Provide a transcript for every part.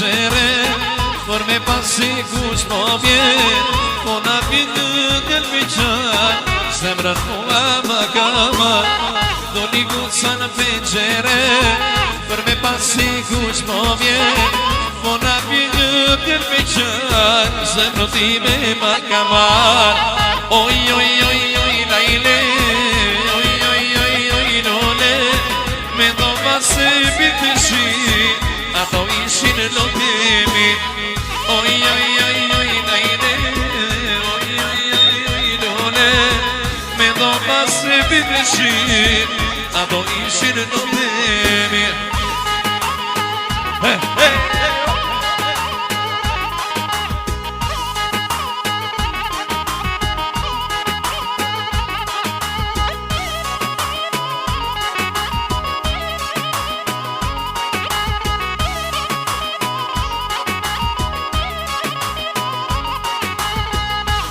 penxere Për me pasi kush po vjen Po na vinë gëllë qaj Zemrën mua më kamar Do një guca në penxere Për me pasi kush po vjen Po na vinë gëllë qaj Zemrën time më kamar Oj, oj, oj, oj, lajle Oj, oj, oj, oj, lole Me do vase bitë shi Ato ishin lotemi Oj, oj, oj, oj, lajle Oj, oj, oj, oj, lole Me do vase bitë shi Ato ishin lotemi Hey, hey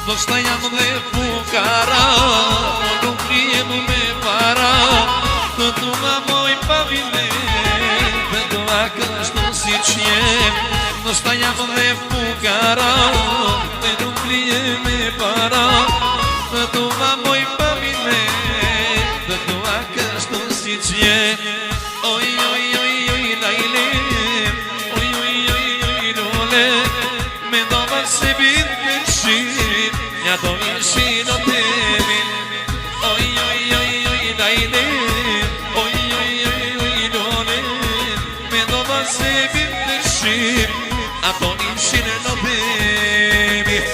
Do shta jam dhe fukara Po nuk riem me para Të tu ma moj pa vile Dhe do a kështu si qjem Do shta jam dhe fukara Dhe nuk riem me para Të tu ma moj pa vile Dhe do a kështu si qjem Oj, oj, oj, oj, lajle Oj, oj, oj, oj, lole Me do ma se bitë këshim Ja do ishin o temin Oj, oj, oj, oj, lajle Oj, oj, oj, oj, lole Me do ma se bitë këshim A do ishin o temin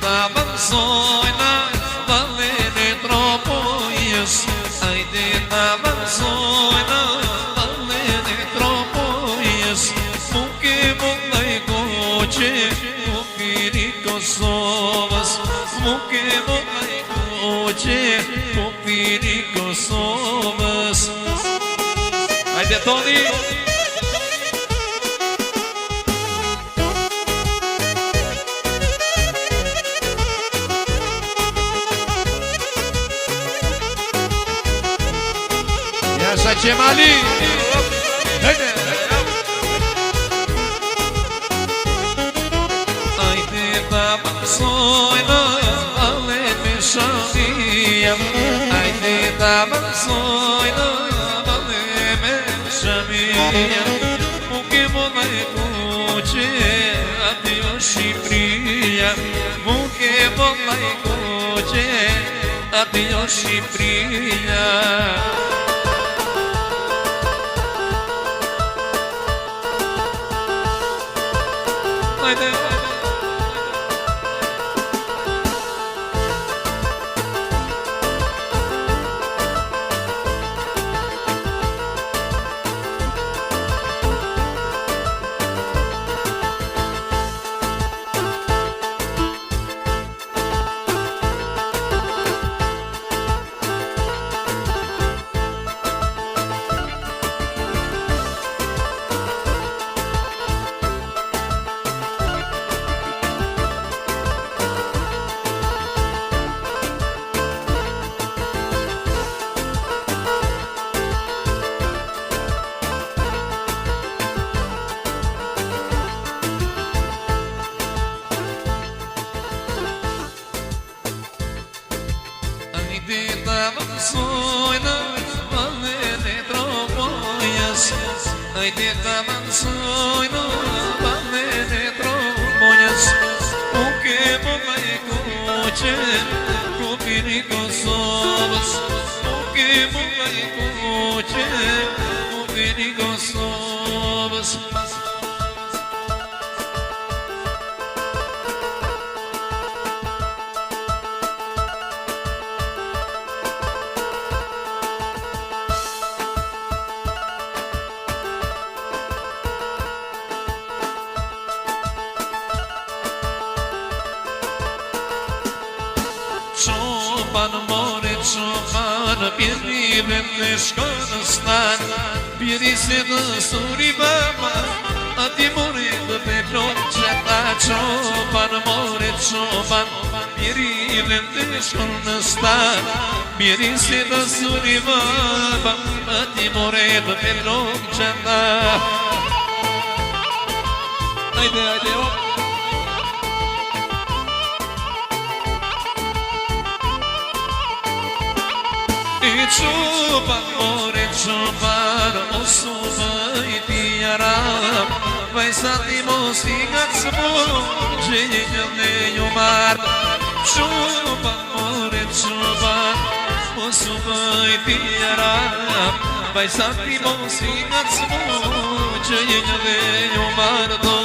Ta avanzojna valën e tropojës Ajde ta avanzojna valën e tropojës Muke vëllaj koqe Popiri Kosovës Muke vëllaj koqe Popiri Kosovës Ajde Toni Sa Qemali Ajde ta avanzojna valën me shamia Ajde ta avanzojna valën me shamia Muke vëllaj koqe Ati o Shqipria Muke vëllaj koqe Ati o Shqipria avanzojna valën e tropojës Ajde ta avanzojna valën e tropojës Muke vëllaj koqe Popiri Kosovës Muke vëllaj koqe Popiri Kosovës Çoban more çoban në pjeri dhe në shko në stan Pjeri se në suri baba Ati more dhe peplon që ta qoban more qoban Pjeri dhe në shko në stan Pjeri se në suri baba Ati more dhe peplon që ta Ajde, ajde, hop I qoban, more qoban, o subë i tjaram Vajzat i mos i nga të zbun, që një dhe ju marë Qoban, more qoban, o subë i tjaram Vajzat i mos i nga të zbun, që një dhe ju marë do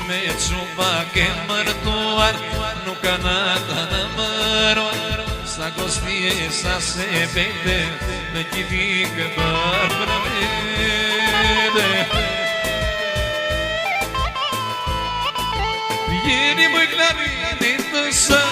Me quba ke mërtuar, nuk kanë ata në mëruar Sa gostje, sa se bete, në kivike për prëvede Jeni më klarinit të së